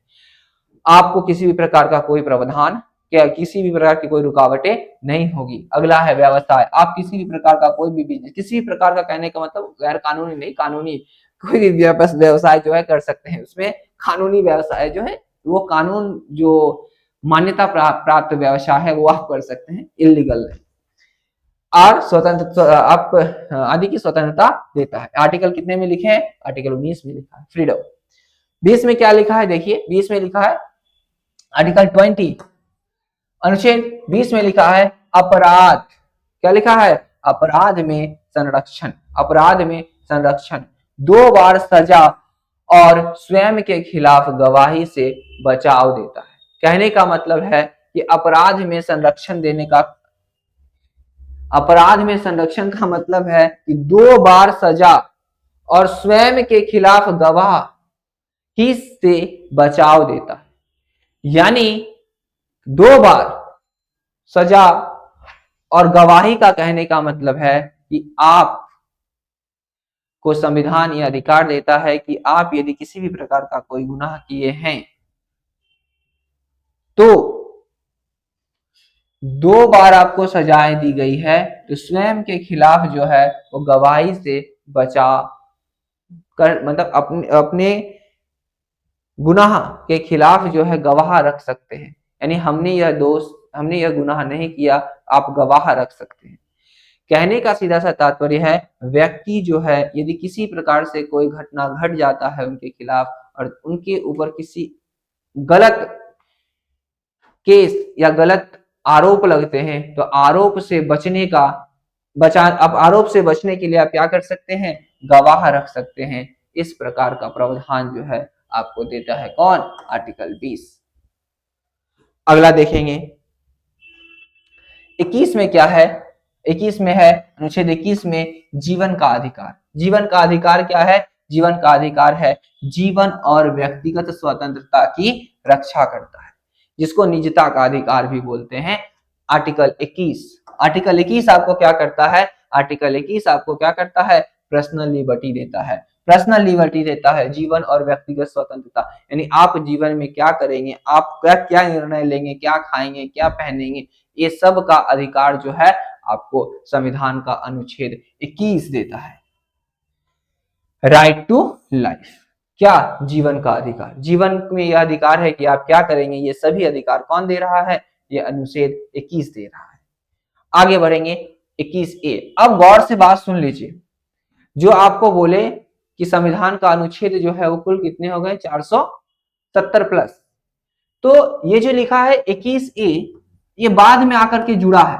आपको किसी भी प्रकार का कोई प्रावधान, क्या किसी भी प्रकार की कोई रुकावटें नहीं होगी। अगला है व्यवसाय। आप किसी भी प्रकार का कोई भी बिजनेस, किसी भी प्रकार का, कहने का मतलब गैर कानूनी नहीं, कानूनी कोई भी व्यवसाय जो है कर सकते हैं। उसमें कानूनी व्यवसाय जो है वो कानून जो मान्यता प्राप्त व्यवसाय है वो आप कर सकते हैं, इलीगल नहीं। और स्वतंत्र आप आदि की स्वतंत्रता देता है। आर्टिकल कितने में लिखे हैं? आर्टिकल 19 में लिखा है फ्रीडम। 20 में क्या लिखा है? देखिए 20 में लिखा है आर्टिकल 20, अनुच्छेद 20 में लिखा है अपराध। क्या लिखा है? अपराध में संरक्षण, अपराध में संरक्षण, 2 बार सजा और स्वयं के खिलाफ गवाही से बचाव देता है। कहने का मतलब है कि अपराध में संरक्षण देने का, अपराध में संरक्षण का मतलब है कि 2 बार सजा और स्वयं के खिलाफ गवाह ही से बचाव देता है। यानी 2 बार सजा और गवाही का कहने का मतलब है कि आप को संविधान यह अधिकार देता है कि आप यदि किसी भी प्रकार का कोई गुनाह किए हैं तो 2 बार आपको सजाएं दी गई है, तो स्वयं के खिलाफ जो है वो गवाही से बचा कर, मतलब अपने गुनाह के खिलाफ जो है गवाह रख सकते हैं। यानी हमने यह गुनाह नहीं किया, आप गवाह रख सकते हैं। कहने का सीधा सा तात्पर्य है, व्यक्ति जो है यदि किसी प्रकार से कोई घटना घट जाता है उनके खिलाफ और उनके ऊपर किसी गलत केस या गलत आरोप लगते हैं तो आरोप से बचने का अब आरोप से बचने के लिए आप क्या कर सकते हैं, गवाह रख सकते हैं। इस प्रकार का प्रावधान जो है आपको देता है कौन, आर्टिकल 20। अगला देखेंगे 21 में क्या है, 21 में है अनुच्छेद 21 में जीवन का अधिकार। जीवन का अधिकार क्या है, जीवन का अधिकार है जीवन और व्यक्तिगत स्वतंत्रता की रक्षा करता है, जिसको निजता का अधिकार भी बोलते हैं। आर्टिकल 21, आर्टिकल 21 आपको क्या करता है, आर्टिकल 21 आपको क्या करता है, पर्सनल लिबर्टी देता है। पर्सनल लिबर्टी देता है जीवन और व्यक्तिगत स्वतंत्रता, यानी आप जीवन में क्या करेंगे, आप क्या क्या निर्णय लेंगे, क्या खाएंगे, क्या पहनेंगे, ये सब का अधिकार जो है आपको संविधान का अनुच्छेद 21 देता है। राइट टू लाइफ, क्या, जीवन का अधिकार। जीवन में यह अधिकार है कि आप क्या करेंगे, ये सभी अधिकार कौन दे रहा है, ये अनुच्छेद 21 दे रहा है। आगे बढ़ेंगे 21A। अब गौर से बात सुन लीजिए, जो आपको बोले कि संविधान का अनुच्छेद जो है वो कुल कितने हो गए, 470 प्लस। तो ये जो लिखा है 21A, ये बाद में आकर के जुड़ा है,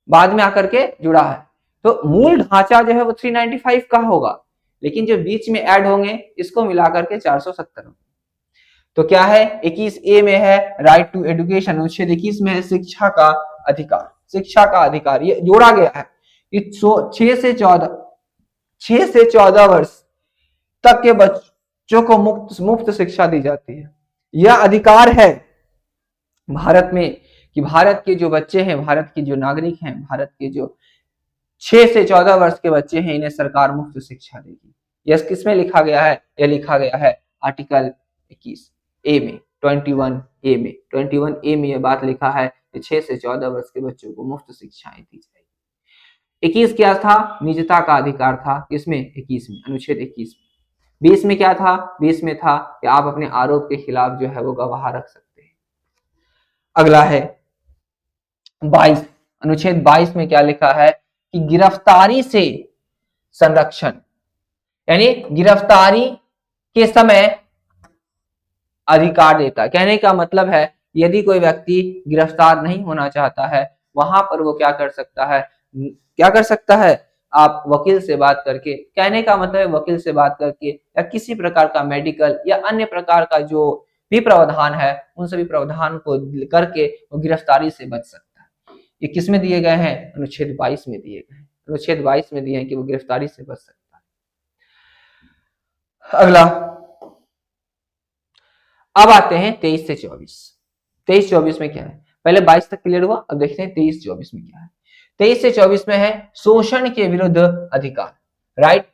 बाद में आकर के जुड़ा है। तो मूल ढांचा जो है वो 395 का होगा, लेकिन जो बीच में ऐड होंगे इसको मिलाकर के 470 होंगे। तो क्या है, 21A में है राइट टू एजुकेशन, अनुच्छेद 21 में है शिक्षा का अधिकार। शिक्षा का अधिकार ये जोड़ा गया है, 6 से 14 वर्ष तक के बच्चों को मुफ्त शिक्षा दी जाती है। यह अधिकार है भारत में कि भारत के जो बच्चे हैं, भारत के जो नागरिक हैं, भारत के जो 6 से 14 वर्ष के बच्चे हैं, इन्हें सरकार मुफ्त शिक्षा देगी। यह किसमें लिखा गया है, यह लिखा गया है आर्टिकल 21A में, 21A में, 21A में यह बात लिखा है कि 6 से 14 वर्ष के बच्चों को मुफ्त शिक्षाएं दी जाएगी। 21 क्या था, निजता का अधिकार था, किसमें, 21 में, अनुच्छेद 21 में। 20 में क्या था, 20 में था कि आप अपने आरोप के खिलाफ जो है वो गवाह रख सकते हैं। अगला है 22, अनुच्छेद 22 में क्या लिखा है कि गिरफ्तारी से संरक्षण, यानी गिरफ्तारी के समय अधिकार देता। कहने का मतलब है यदि कोई व्यक्ति गिरफ्तार नहीं होना चाहता है, वहां पर वो क्या कर सकता है, क्या कर सकता है, आप वकील से बात करके, कहने का मतलब है वकील से बात करके या किसी प्रकार का मेडिकल या अन्य प्रकार का जो भी प्रावधान है, उन सभी प्रावधान को करके वो गिरफ्तारी से बच सकता है। ये किस में दिए गए हैं, अनुच्छेद 22 में दिए गए हैं, अनुच्छेद 22 में दिए हैं कि वो गिरफ्तारी से बच सकता है। अगला, अब आते हैं 23 से 24। 23-24 में क्या है, पहले 22 तक क्लियर हुआ, अब देखते हैं 23-24 में क्या है। 23 से 24 में है शोषण के विरुद्ध अधिकार, राइट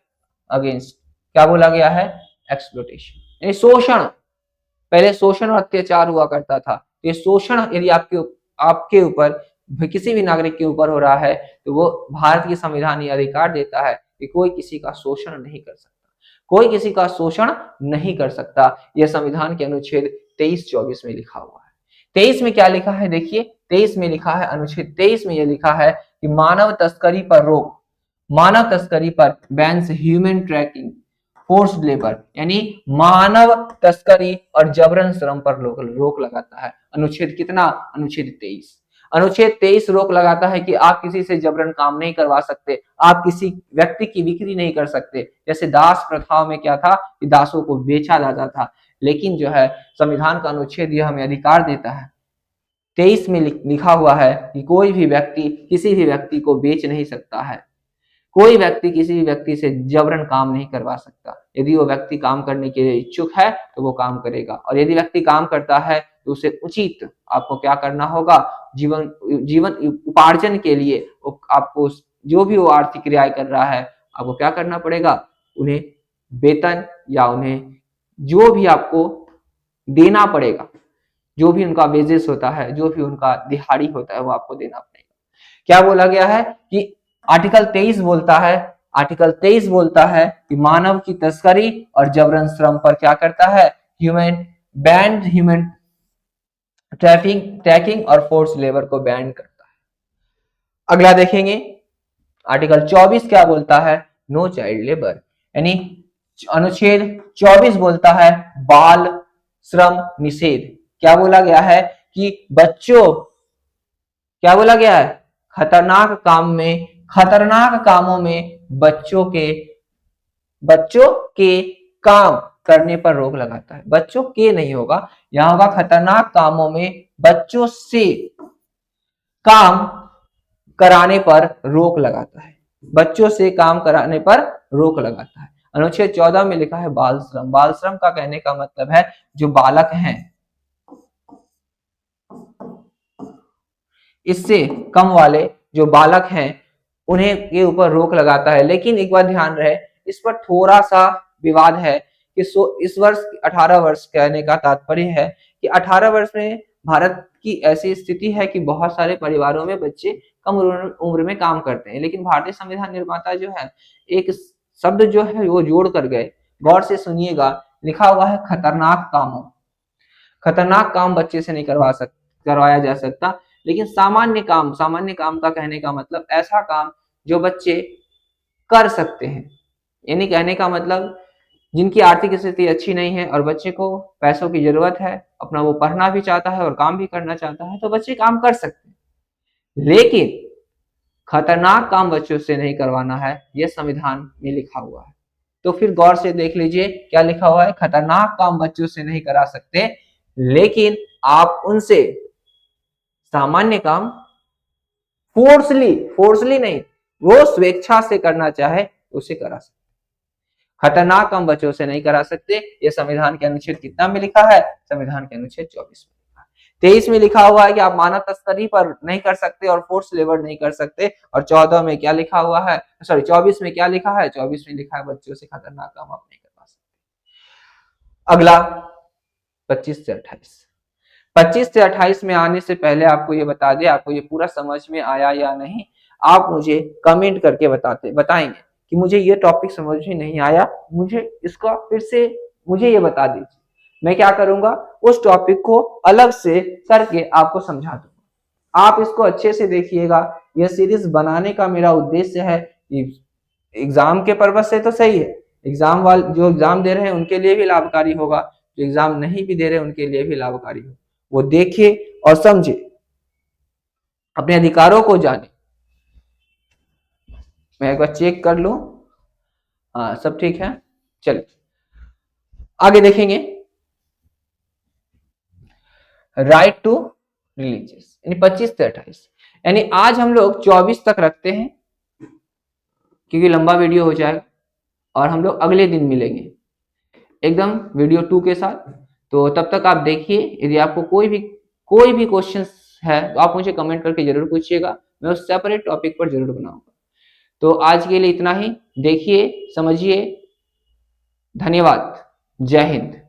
अगेंस्ट, क्या बोला गया है, एक्सप्लॉयटेशन, यानी शोषण। पहले शोषण और अत्याचार हुआ करता था, ये शोषण यदि आपके ऊपर किसी भी नागरिक के ऊपर हो रहा है तो वो भारत की संविधान ये अधिकार देता है कि कोई किसी का शोषण नहीं कर सकता, कोई किसी का शोषण नहीं कर सकता। यह संविधान के अनुच्छेद 23-24 में लिखा हुआ है। 23 में क्या लिखा है, देखिए 23 में लिखा है, अनुच्छेद 23 में यह लिखा है कि मानव तस्करी पर रोक, मानव तस्करी पर bans human trafficking forced labour, यानी मानव तस्करी और जबरन श्रम पर रोक लगाता है। अनुच्छेद कितना, अनुच्छेद 23। अनुच्छेद 23 रोक लगाता है कि आप किसी से जबरन काम नहीं करवा सकते, आप किसी व्यक्ति की बिक्री नहीं कर सकते। जैसे दास प्रथाओं में क्या था कि दासों को बेचा जाता था, लेकिन जो है संविधान का अनुच्छेद यह हमें अधिकार देता है। 23 में लिखा हुआ है कि कोई भी व्यक्ति किसी भी व्यक्ति को बेच नहीं सकता है, कोई व्यक्ति किसी भी व्यक्ति से जबरन काम नहीं करवा सकता। यदि वो व्यक्ति काम करने के लिए इच्छुक है तो वो काम करेगा, और यदि व्यक्ति काम करता है तो उसे उचित आपको क्या करना होगा, जीवन उपार्जन के लिए आपको जो भी वो आर्थिक क्रियाएं कर रहा है आपको क्या करना पड़ेगा, उन्हें वेतन या उन्हें जो भी आपको देना पड़ेगा, जो भी उनका वेजेस होता है, जो भी उनका दिहाड़ी होता है वो आपको देना पड़ेगा। क्या बोला गया है कि आर्टिकल 23 बोलता है, आर्टिकल 23 बोलता है कि मानव की तस्करी और जबरन श्रम पर क्या करता है, ह्यूमन ट्रैकिंग और फोर्स लेबर को बैन करता है। अगला देखेंगे आर्टिकल 24 क्या बोलता है, नो चाइल्ड लेबर, यानी अनुच्छेद 24 बोलता है बाल श्रम निषेध। क्या बोला गया है कि बच्चों, क्या बोला गया है, खतरनाक कामों में बच्चों के काम करने पर रोक लगाता है। बच्चों के नहीं होगा, यहां होगा खतरनाक कामों में बच्चों से काम कराने पर रोक लगाता है। बच्चों से काम कराने पर रोक लगाता है। अनुच्छेद 14 में लिखा है बाल श्रम। बाल श्रम का कहने का मतलब है जो बालक हैं, इससे कम वाले जो बालक हैं उन्हें के ऊपर रोक लगाता है। लेकिन एक बात ध्यान रहे, इस पर थोड़ा सा विवाद है कि इस वर्ष 18 वर्ष कहने का तात्पर्य है कि 18 वर्ष में भारत की ऐसी स्थिति है कि बहुत सारे परिवारों में बच्चे कम उम्र में काम करते हैं। लेकिन भारतीय संविधान निर्माता जो है एक शब्द जो है वो जोड़ कर गए, गौर से सुनिएगा, लिखा हुआ है खतरनाक कामों। खतरनाक काम बच्चे से नहीं करवाया जा सकता। लेकिन सामान्य काम का कहने का मतलब ऐसा काम जो बच्चे कर सकते हैं, यानी कहने का मतलब जिनकी आर्थिक स्थिति अच्छी नहीं है और बच्चे को पैसों की जरूरत है, अपना वो पढ़ना भी चाहता है और काम भी करना चाहता है, तो बच्चे काम कर सकते हैं। लेकिन खतरनाक काम बच्चों से नहीं करवाना है, यह संविधान में लिखा हुआ है। तो फिर गौर से देख लीजिए क्या लिखा हुआ है, खतरनाक काम बच्चों से नहीं करा सकते, लेकिन आप उनसे सामान्य काम फोर्सली नहीं, वो स्वेच्छा से करना चाहे तो उसे करा सकते। खतरनाक काम बच्चों से नहीं करा सकते, ये संविधान के अनुच्छेद कितना में लिखा है, संविधान के अनुच्छेद 24 में लिखा है। 23 में लिखा हुआ है कि आप मानव तस्करी पर नहीं कर सकते और फोर्स लेबर नहीं कर सकते। और 14 में क्या लिखा हुआ है, सॉरी 24 में क्या लिखा है, 24 में लिखा है बच्चों से खतरनाक काम आप नहीं करवा सकते। अगला 25 से 28। 25 से 28 में आने से पहले आपको ये बता दें, आपको ये पूरा समझ में आया या नहीं, आप मुझे कमेंट करके बताएंगे कि मुझे ये टॉपिक समझ में नहीं आया, मुझे इसका फिर से मुझे ये बता दीजिए। मैं क्या करूंगा, उस टॉपिक को अलग से करके आपको समझा दूंगा। आप इसको अच्छे से देखिएगा। यह सीरीज बनाने का मेरा उद्देश्य है एग्जाम के पर्पज से तो सही है, एग्जाम वाले जो एग्जाम दे रहे हैं उनके लिए भी लाभकारी होगा, जो एग्जाम नहीं भी दे रहे उनके लिए भी लाभकारी होगा। वो देखिए और समझे, अपने अधिकारों को जाने। मैं एक बार चेक कर लूं, हाँ सब ठीक है। चलिए आगे देखेंगे, राइट टू रिलीजियस, यानी 25 से 28, यानी आज हम लोग 24 तक रखते हैं क्योंकि लंबा वीडियो हो जाएगा और हम लोग अगले दिन मिलेंगे एकदम वीडियो 2 के साथ। तो तब तक आप देखिए, यदि आपको कोई भी क्वेश्चन है तो आप मुझे कमेंट करके जरूर पूछिएगा, मैं उस सेपरेट टॉपिक पर जरूर बनाऊंगा। तो आज के लिए इतना ही, देखिए समझिए, धन्यवाद, जय हिंद।